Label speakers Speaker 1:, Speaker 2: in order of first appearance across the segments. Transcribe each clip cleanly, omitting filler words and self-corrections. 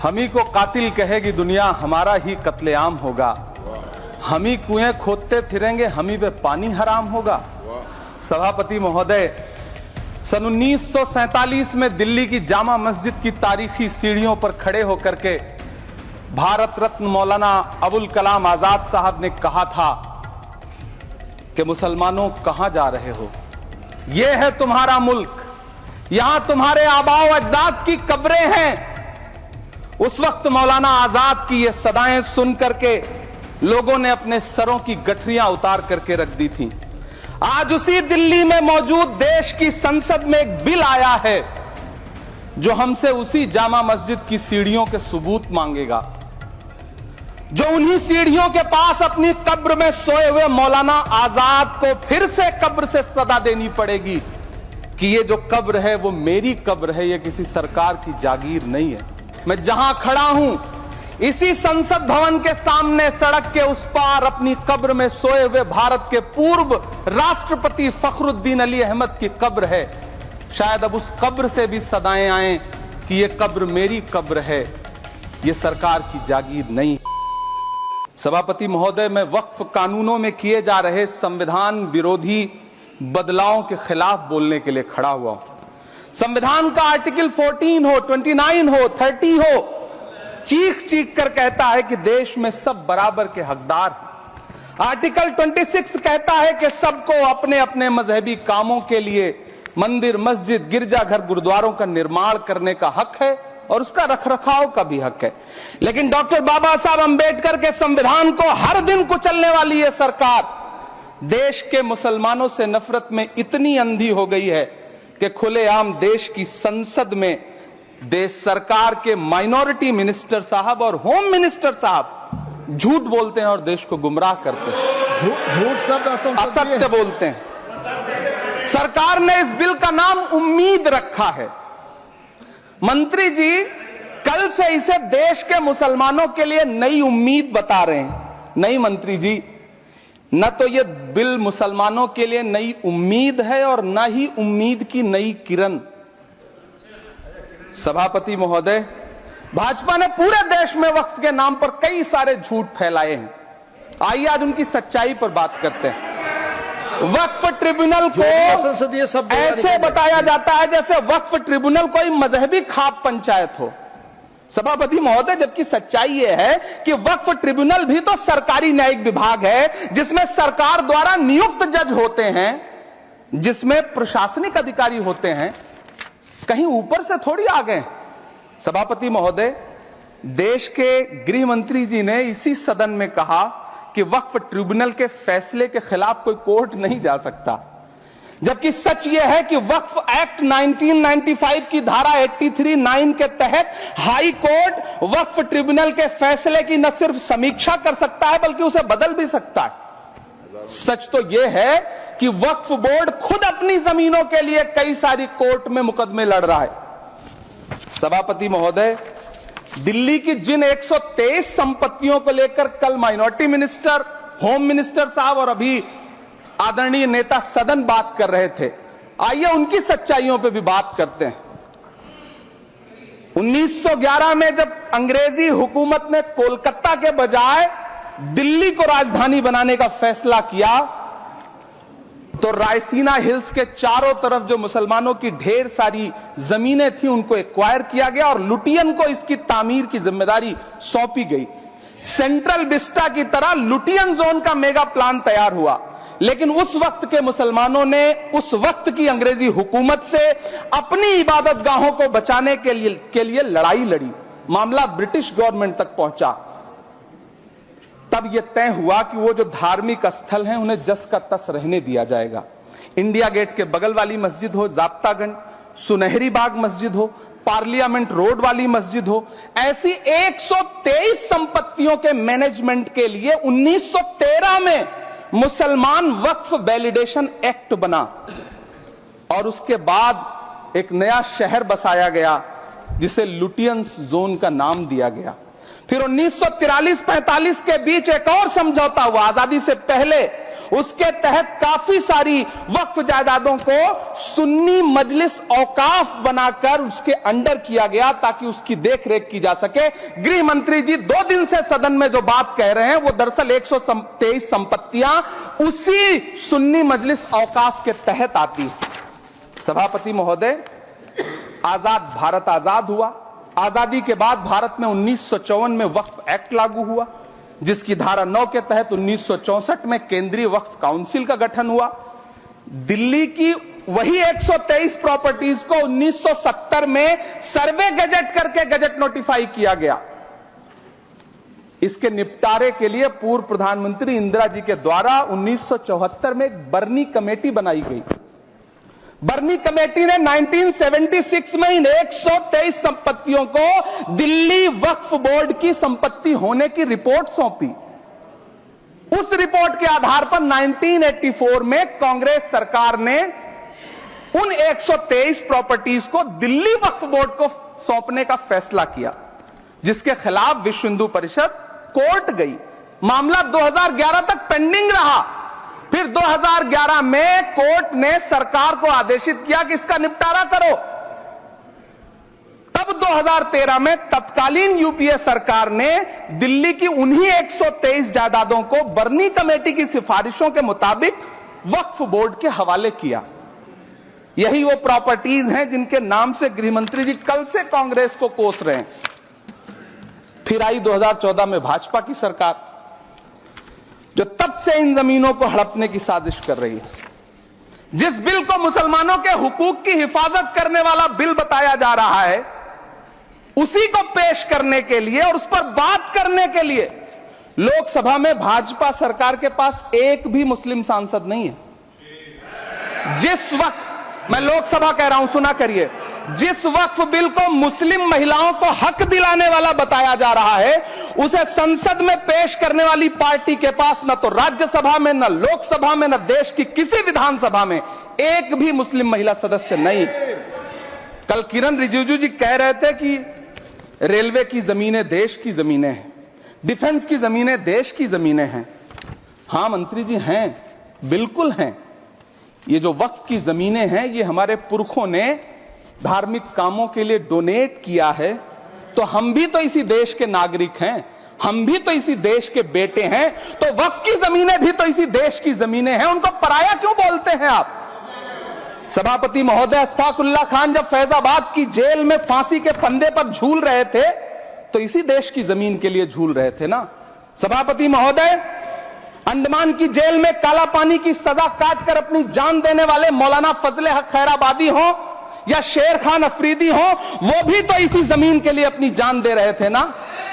Speaker 1: हम ही को कातिल कहेगी दुनिया, हमारा ही कत्लेआम होगा। हम ही कुएं खोदते फिरेंगे, हम ही पे पानी हराम होगा। सभापति महोदय, सन 1947 में दिल्ली की जामा मस्जिद की तारीखी सीढ़ियों पर खड़े होकर के भारत रत्न मौलाना अबुल कलाम आजाद साहब ने कहा था कि मुसलमानों कहां जा रहे हो, यह है तुम्हारा मुल्क, यहां तुम्हारे आबाओ अजदाद की कब्रें हैं। उस वक्त मौलाना आजाद की ये सदाएं सुन करके लोगों ने अपने सरों की गठरियां उतार करके रख दी थी। आज उसी दिल्ली में मौजूद देश की संसद में एक बिल आया है जो हमसे उसी जामा मस्जिद की सीढ़ियों के सबूत मांगेगा, जो उन्हीं सीढ़ियों के पास अपनी कब्र में सोए हुए मौलाना आजाद को फिर से कब्र से सदा देनी पड़ेगी कि ये जो कब्र है वो मेरी कब्र है, ये किसी सरकार की जागीर नहीं है। मैं जहां खड़ा हूं इसी संसद भवन के सामने सड़क के उस पार अपनी कब्र में सोए हुए भारत के पूर्व राष्ट्रपति फखरुद्दीन अली अहमद की कब्र है। शायद अब उस कब्र से भी सदाएं आए कि ये कब्र मेरी कब्र है, ये सरकार की जागीर नहीं। सभापति महोदय, मैं वक्फ कानूनों में किए जा रहे संविधान विरोधी बदलावों के खिलाफ बोलने के लिए खड़ा हुआ हूं। संविधान का आर्टिकल 14 हो, 29 हो, 30 हो, चीख चीख कर कहता है कि देश में सब बराबर के हकदार हैं। आर्टिकल 26 कहता है कि सबको अपने अपने मजहबी कामों के लिए मंदिर, मस्जिद, गिरजाघर, गुरुद्वारों का निर्माण करने का हक है और उसका रखरखाव का भी हक है। लेकिन डॉक्टर बाबा साहब अंबेडकर के संविधान को हर दिन कुचलने वाली यह सरकार देश के मुसलमानों से नफरत में इतनी अंधी हो गई है कि खुलेआम देश की संसद में देश सरकार के माइनॉरिटी मिनिस्टर साहब और होम मिनिस्टर साहब झूठ बोलते हैं और देश को गुमराह करते हैं,
Speaker 2: झूठ शब्द
Speaker 1: असत्य बोलते हैं। सरकार ने इस बिल का नाम उम्मीद रखा है। मंत्री जी कल से इसे देश के मुसलमानों के लिए नई उम्मीद बता रहे हैं। नहीं मंत्री जी, न तो यह बिल मुसलमानों के लिए नई उम्मीद है और न ही उम्मीद की नई किरण। सभापति महोदय, भाजपा ने पूरे देश में वक्फ के नाम पर कई सारे झूठ फैलाए हैं। आइए आज उनकी सच्चाई पर बात करते हैं। वक्फ ट्रिब्यूनल को ऐसे बताया जाता है जैसे वक्फ ट्रिब्यूनल कोई मजहबी खाप पंचायत हो। सभापति महोदय, जबकि सच्चाई यह है कि वक्फ ट्रिब्यूनल भी तो सरकारी न्यायिक विभाग है जिसमें सरकार द्वारा नियुक्त जज होते हैं, जिसमें प्रशासनिक अधिकारी होते हैं, कहीं ऊपर से थोड़ी आ गए। सभापति महोदय, देश के गृह मंत्री जी ने इसी सदन में कहा कि वक्फ ट्रिब्यूनल के फैसले के खिलाफ कोई कोर्ट नहीं जा सकता, जबकि सच यह है कि वक्फ एक्ट 1995 की धारा 83(9) के तहत हाई कोर्ट वक्फ ट्रिब्यूनल के फैसले की न सिर्फ समीक्षा कर सकता है बल्कि उसे बदल भी सकता है। सच तो यह है कि वक्फ बोर्ड खुद अपनी जमीनों के लिए कई सारी कोर्ट में मुकदमे लड़ रहा है। सभापति महोदय, दिल्ली की जिन 123 संपत्तियों को लेकर कल माइनॉरिटी मिनिस्टर, होम मिनिस्टर साहब और अभी आदरणीय नेता सदन बात कर रहे थे, आइए उनकी सच्चाइयों पे भी बात करते हैं। 1911 में जब अंग्रेजी हुकूमत ने कोलकाता के बजाय दिल्ली को राजधानी बनाने का फैसला किया तो रायसीना हिल्स के चारों तरफ जो मुसलमानों की ढेर सारी जमीनें थी उनको एक्वायर किया गया और लुटियन को इसकी तामीर की जिम्मेदारी सौंपी गई। सेंट्रल विस्टा की तरह लुटियन जोन का मेगा प्लान तैयार हुआ, लेकिन उस वक्त के मुसलमानों ने उस वक्त की अंग्रेजी हुकूमत से अपनी इबादत गाहों को बचाने के लिए लड़ाई लड़ी। मामला ब्रिटिश गवर्नमेंट तक पहुंचा। तब यह तय हुआ कि वो जो धार्मिक स्थल हैं उन्हें जस का तस रहने दिया जाएगा। इंडिया गेट के बगल वाली मस्जिद हो, जाब्तागंज, सुनहरी बाग मस्जिद हो, पार्लियामेंट रोड वाली मस्जिद हो, ऐसी 123 संपत्तियों के मैनेजमेंट के लिए 1913 में मुसलमान वक्फ वैलिडेशन एक्ट बना और उसके बाद एक नया शहर बसाया गया जिसे लुटियंस जोन का नाम दिया गया। फिर 1943-45 के बीच एक और समझौता हुआ आजादी से पहले उसके तहत काफी सारी वक्फ जायदादों को सुन्नी मजलिस औकाफ बनाकर उसके अंडर किया गया ताकि उसकी देखरेख की जा सके। गृह मंत्री जी 2 दिन से सदन में जो बात कह रहे हैं वो दरअसल 123 संपत्तियां उसी सुन्नी मजलिस औकाफ के तहत आती है। सभापति महोदय, आजाद भारत आजाद हुआ। आजादी के बाद भारत में 1954 में वक्फ एक्ट लागू हुआ, जिसकी धारा 9 के तहत 1964 में केंद्रीय वक्फ काउंसिल का गठन हुआ। दिल्ली की वही 123 प्रॉपर्टीज को 1970 में सर्वे गजट करके गजट नोटिफाई किया गया। इसके निपटारे के लिए पूर्व प्रधानमंत्री इंदिरा जी के द्वारा 1974 में एक बर्नी कमेटी बनाई गई। बर्नी कमेटी ने 1976 में इन 123 संपत्तियों को दिल्ली वक्फ बोर्ड की संपत्ति होने की रिपोर्ट सौंपी। उस रिपोर्ट के आधार पर 1984 में कांग्रेस सरकार ने उन 123 प्रॉपर्टीज को दिल्ली वक्फ बोर्ड को सौंपने का फैसला किया, जिसके खिलाफ विश्व हिंदू परिषद कोर्ट गई। मामला 2011 तक पेंडिंग रहा। फिर 2011 में कोर्ट ने सरकार को आदेशित किया कि इसका निपटारा करो। तब 2013 में तत्कालीन यूपीए सरकार ने दिल्ली की उन्हीं 123 जायदादों को बर्नी कमेटी की सिफारिशों के मुताबिक वक्फ बोर्ड के हवाले किया। यही वो प्रॉपर्टीज हैं जिनके नाम से गृह मंत्री जी कल से कांग्रेस को कोस रहे हैं। फिर आई 2014 में भाजपा की सरकार, जो तब से इन जमीनों को हड़पने की साजिश कर रही है। जिस बिल को मुसलमानों के हुकूक की हिफाजत करने वाला बिल बताया जा रहा है, उसी को पेश करने के लिए और उस पर बात करने के लिए लोकसभा में भाजपा सरकार के पास एक भी मुस्लिम सांसद नहीं है। जिस वक्त, मैं लोकसभा कह रहा हूं, सुना करिए, जिस वक्फ बिल को मुस्लिम महिलाओं को हक दिलाने वाला बताया जा रहा है, उसे संसद में पेश करने वाली पार्टी के पास न तो राज्यसभा में, न लोकसभा में, न देश की किसी विधानसभा में एक भी मुस्लिम महिला सदस्य नहीं। कल किरण रिजिजू जी कह रहे थे कि रेलवे की जमीनें देश की जमीनें हैं, डिफेंस की जमीनें देश की जमीनें हैं। हां मंत्री जी, हैं, बिल्कुल हैं। ये जो वक्फ की जमीनें हैं, ये हमारे पुरखों ने धार्मिक कामों के लिए डोनेट किया है। तो हम भी तो इसी देश के नागरिक हैं, हम भी तो इसी देश के बेटे हैं। तो वक्फ की जमीनें भी तो इसी देश की जमीनें हैं, उनको पराया क्यों बोलते हैं आप? सभापति महोदय, अशफाकुल्लाह खान जब फैजाबाद की जेल में फांसी के फंदे पर झूल रहे थे, तो इसी देश की जमीन के लिए झूल रहे थे ना। सभापति महोदय, अंडमान की जेल में काला पानी की सजा काटकर अपनी जान देने वाले मौलाना फजले हक खैराबादी हो या शेर खान अफरीदी हो, वो भी तो इसी जमीन के लिए अपनी जान दे रहे थे ना।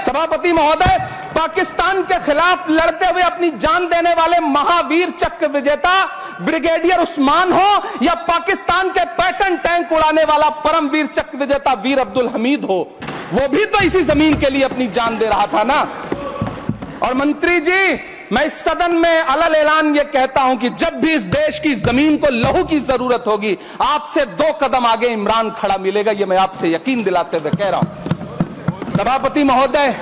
Speaker 1: सभापति महोदय, पाकिस्तान के खिलाफ लड़ते हुए अपनी जान देने वाले महावीर चक्र विजेता ब्रिगेडियर उस्मान हो या पाकिस्तान के पैटर्न टैंक उड़ाने वाला परमवीर चक्र विजेता वीर अब्दुल हमीद हो, वो भी तो इसी जमीन के लिए अपनी जान दे रहा था ना। और मंत्री जी, मैं इस सदन में अलल ऐलान ये कहता हूं कि जब भी इस देश की जमीन को लहू की जरूरत होगी, आपसे 2 कदम आगे इमरान खड़ा मिलेगा, ये मैं आपसे यकीन दिलाते हुए कह रहा हूं। सभापति महोदय,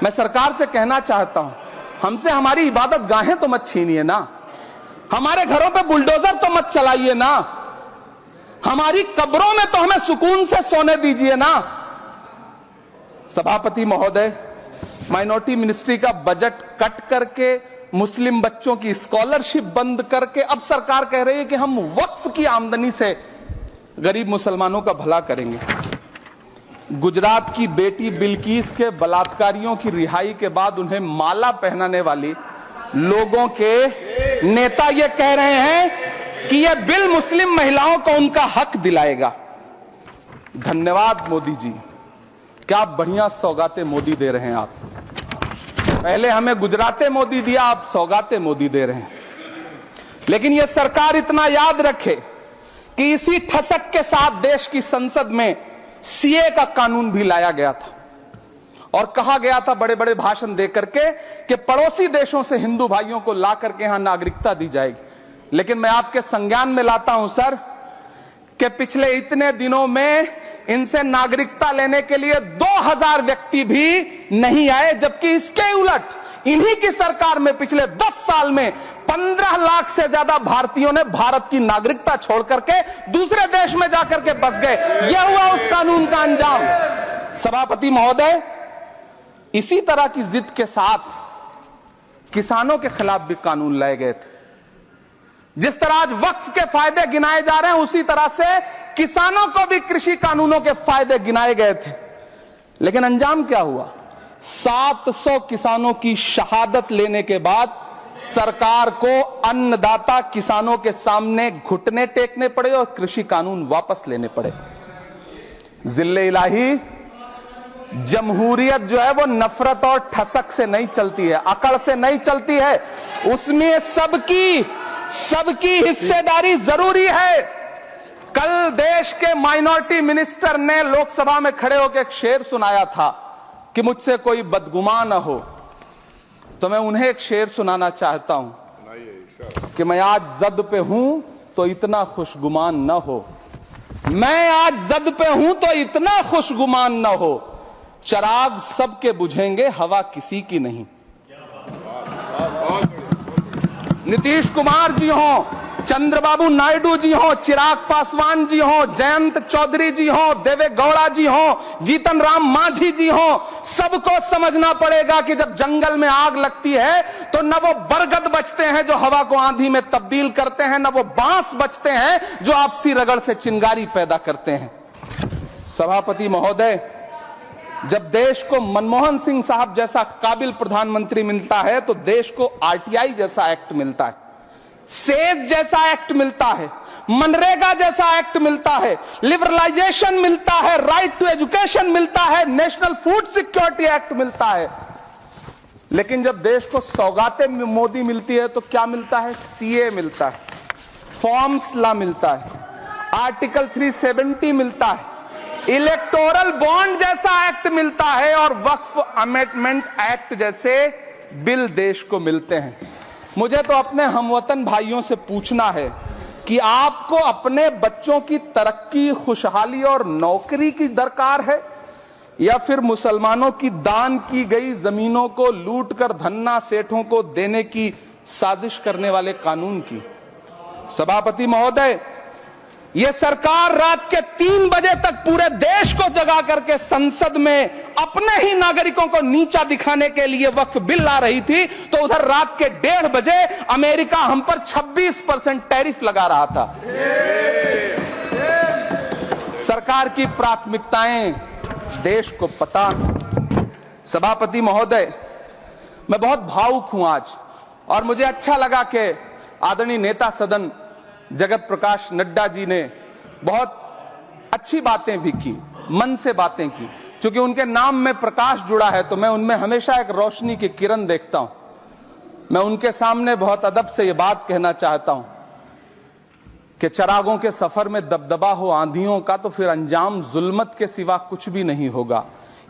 Speaker 1: मैं सरकार से कहना चाहता हूं, हमसे हमारी इबादत गाहें तो मत छीनिए ना, हमारे घरों पे बुलडोजर तो मत चलाइए ना, हमारी कब्रों में तो हमें सुकून से सोने दीजिए ना। सभापति महोदय, माइनॉरिटी मिनिस्ट्री का बजट कट करके, मुस्लिम बच्चों की स्कॉलरशिप बंद करके अब सरकार कह रही है कि हम वक्फ की आमदनी से गरीब मुसलमानों का भला करेंगे। गुजरात की बेटी बिल्किस के बलात्कारियों की रिहाई के बाद उन्हें माला पहनाने वाली लोगों के नेता ये कह रहे हैं कि यह बिल मुस्लिम महिलाओं को उनका हक दिलाएगा। धन्यवाद मोदी जी, क्या बढ़िया सौगातें मोदी दे रहे हैं आप। पहले हमें गुजराते मोदी दिया, आप सौगातें मोदी दे रहे हैं। लेकिन यह सरकार इतना याद रखे कि इसी ठसक के साथ देश की संसद में सीए का कानून भी लाया गया था और कहा गया था बड़े बड़े भाषण देकर के कि पड़ोसी देशों से हिंदू भाइयों को ला करके यहां नागरिकता दी जाएगी। लेकिन मैं आपके संज्ञान में लाता हूं सर कि पिछले इतने दिनों में इनसे नागरिकता लेने के लिए 2000 व्यक्ति भी नहीं आए, जबकि इसके उलट इन्हीं की सरकार में पिछले 10 साल में 15 लाख से ज्यादा भारतीयों ने भारत की नागरिकता छोड़ करके दूसरे देश में जाकर के बस गए। यह हुआ उस कानून का अंजाम। सभापति महोदय, इसी तरह की जिद के साथ किसानों के खिलाफ भी कानून लाए गए थे। जिस तरह आज वक्फ के फायदे गिनाए जा रहे हैं, उसी तरह से किसानों को भी कृषि कानूनों के फायदे गिनाए गए थे। लेकिन अंजाम क्या हुआ? 700 किसानों की शहादत लेने के बाद सरकार को अन्नदाता किसानों के सामने घुटने टेकने पड़े और कृषि कानून वापस लेने पड़े। जिल्ले इलाही, जमहूरियत जो है वो नफरत और ठसक से नहीं चलती है, अकड़ से नहीं चलती है, उसमें सबकी हिस्सेदारी जरूरी है। कल देश के माइनॉरिटी मिनिस्टर ने लोकसभा में खड़े होकर एक शेर सुनाया था कि मुझसे कोई बदगुमान न हो, तो मैं उन्हें एक शेर सुनाना चाहता हूं कि मैं आज जद पे हूं तो इतना खुशगुमान न हो, मैं आज जद पे हूं तो इतना खुशगुमान न हो, चराग सबके बुझेंगे हवा किसी की नहीं। नीतीश कुमार जी हो, चंद्रबाबू नायडू जी हो, चिराग पासवान जी हो, जयंत चौधरी जी हो, देवे गौड़ा जी हो, जीतन राम मांझी जी हो, सबको समझना पड़ेगा कि जब जंगल में आग लगती है तो न वो बरगद बचते हैं जो हवा को आंधी में तब्दील करते हैं, न वो बांस बचते हैं जो आपसी रगड़ से चिंगारी पैदा करते हैं। सभापति महोदय, जब देश को मनमोहन सिंह साहब जैसा काबिल प्रधानमंत्री मिलता है तो देश को आरटीआई जैसा एक्ट मिलता है, सेज जैसा एक्ट मिलता है, मनरेगा जैसा एक्ट मिलता है, लिबरलाइजेशन मिलता है, राइट टू एजुकेशन मिलता है, नेशनल फूड सिक्योरिटी एक्ट मिलता है। लेकिन जब देश को सौगातें मोदी मिलती है तो क्या मिलता है? सीए मिलता है, फॉर्म्स लॉ मिलता है, आर्टिकल 370 मिलता है, इलेक्टोरल बॉन्ड जैसा एक्ट मिलता है और वक्फ अमेंडमेंट एक्ट जैसे बिल देश को मिलते हैं। मुझे तो अपने हमवतन भाइयों से पूछना है कि आपको अपने बच्चों की तरक्की, खुशहाली और नौकरी की दरकार है या फिर मुसलमानों की दान की गई जमीनों को लूटकर धन्ना सेठों को देने की साजिश करने वाले कानून की? सभापति महोदय, यह सरकार रात के 3 बजे तक पूरे देश को जगा करके संसद में अपने ही नागरिकों को नीचा दिखाने के लिए वक्फ बिल ला रही थी, तो उधर रात के 1:30 बजे अमेरिका हम पर 26% टैरिफ लगा रहा था। सरकार की प्राथमिकताएं देश को पता। सभापति महोदय, मैं बहुत भावुक हूं आज, और मुझे अच्छा लगा कि आदरणीय नेता सदन जगत प्रकाश नड्डा जी ने बहुत अच्छी बातें भी की, मन से बातें की। क्योंकि उनके नाम में प्रकाश जुड़ा है तो मैं उनमें हमेशा एक रोशनी की किरण देखता हूं। मैं उनके सामने बहुत अदब से यह बात कहना चाहता हूं कि चरागों के सफर में दबदबा हो आंधियों का तो फिर अंजाम जुल्मत के सिवा कुछ भी नहीं होगा।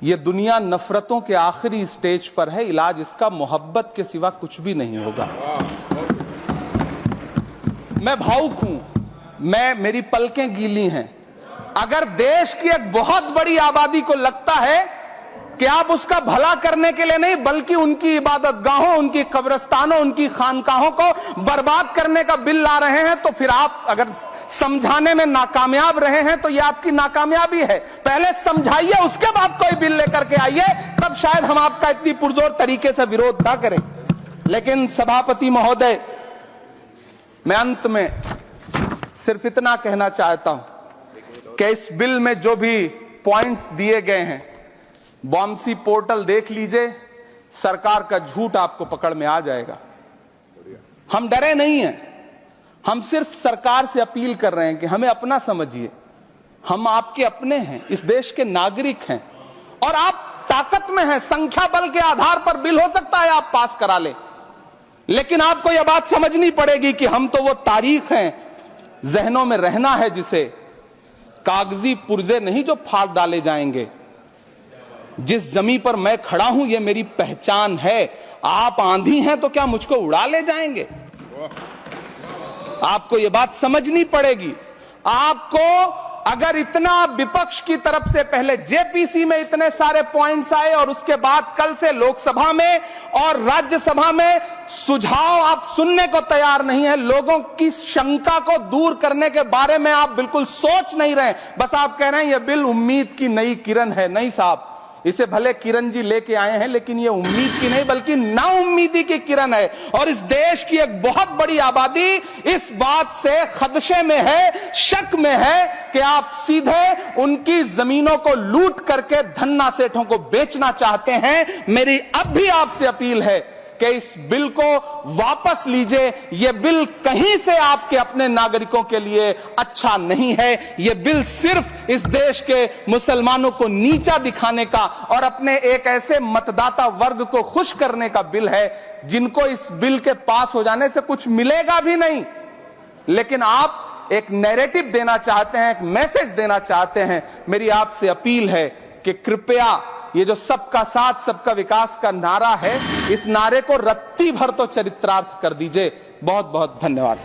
Speaker 1: यह दुनिया नफरतों के आखिरी स्टेज पर है, इलाज इसका मोहब्बत के सिवा कुछ भी नहीं होगा। मैं भावुक हूं, मेरी पलकें गीली हैं। अगर देश की एक बहुत बड़ी आबादी को लगता है कि आप उसका भला करने के लिए नहीं बल्कि उनकी इबादतगाहों, उनकी कब्रिस्तानों, उनकी खानकाहों को बर्बाद करने का बिल ला रहे हैं, तो फिर आप अगर समझाने में नाकामयाब रहे हैं तो यह आपकी नाकामयाबी है। पहले समझाइए, उसके बाद कोई बिल लेकर के आइए, तब शायद हम आपका इतनी पुरजोर तरीके से विरोध ना करें। लेकिन सभापति महोदय, मैं अंत में सिर्फ इतना कहना चाहता हूं कि इस बिल में जो भी पॉइंट्स दिए गए हैं, बॉम्सी पोर्टल देख लीजिए, सरकार का झूठ आपको पकड़ में आ जाएगा। हम डरे नहीं हैं, हम सिर्फ सरकार से अपील कर रहे हैं कि हमें अपना समझिए। हम आपके अपने हैं, इस देश के नागरिक हैं और आप ताकत में हैं। संख्या बल के आधार पर बिल हो सकता है आप पास करा ले, लेकिन आपको यह बात समझनी पड़ेगी कि हम तो वो तारीख हैं, जहनों में रहना है जिसे कागजी पुर्जे नहीं जो फाड़ डाले जाएंगे। जिस जमीन पर मैं खड़ा हूं यह मेरी पहचान है। आप आंधी हैं तो क्या मुझको उड़ा ले जाएंगे? आपको यह बात समझनी पड़ेगी। आपको अगर इतना विपक्ष की तरफ से पहले जेपीसी में इतने सारे पॉइंट्स आए और उसके बाद कल से लोकसभा में और राज्यसभा में सुझाव आप सुनने को तैयार नहीं है, लोगों की शंका को दूर करने के बारे में आप बिल्कुल सोच नहीं रहे, बस आप कह रहे हैं यह बिल उम्मीद की नई किरण है। नहीं साहब, इसे भले किरण जी लेके आए हैं, लेकिन ये उम्मीद की नहीं बल्कि नाउम्मीदी की किरण है। और इस देश की एक बहुत बड़ी आबादी इस बात से खदशे में है, शक में है कि आप सीधे उनकी जमीनों को लूट करके धन्ना सेठों को बेचना चाहते हैं। मेरी अब भी आपसे अपील है कि इस बिल को वापस लीजिए। यह बिल कहीं से आपके अपने नागरिकों के लिए अच्छा नहीं है। यह बिल सिर्फ इस देश के मुसलमानों को नीचा दिखाने का और अपने एक ऐसे मतदाता वर्ग को खुश करने का बिल है जिनको इस बिल के पास हो जाने से कुछ मिलेगा भी नहीं, लेकिन आप एक नैरेटिव देना चाहते हैं, एक मैसेज देना चाहते हैं। मेरी आपसे अपील है कि कृपया ये जो सबका साथ सबका विकास का नारा है, इस नारे को रत्ती भर तो चरित्रार्थ कर दीजिए। बहुत बहुत धन्यवाद।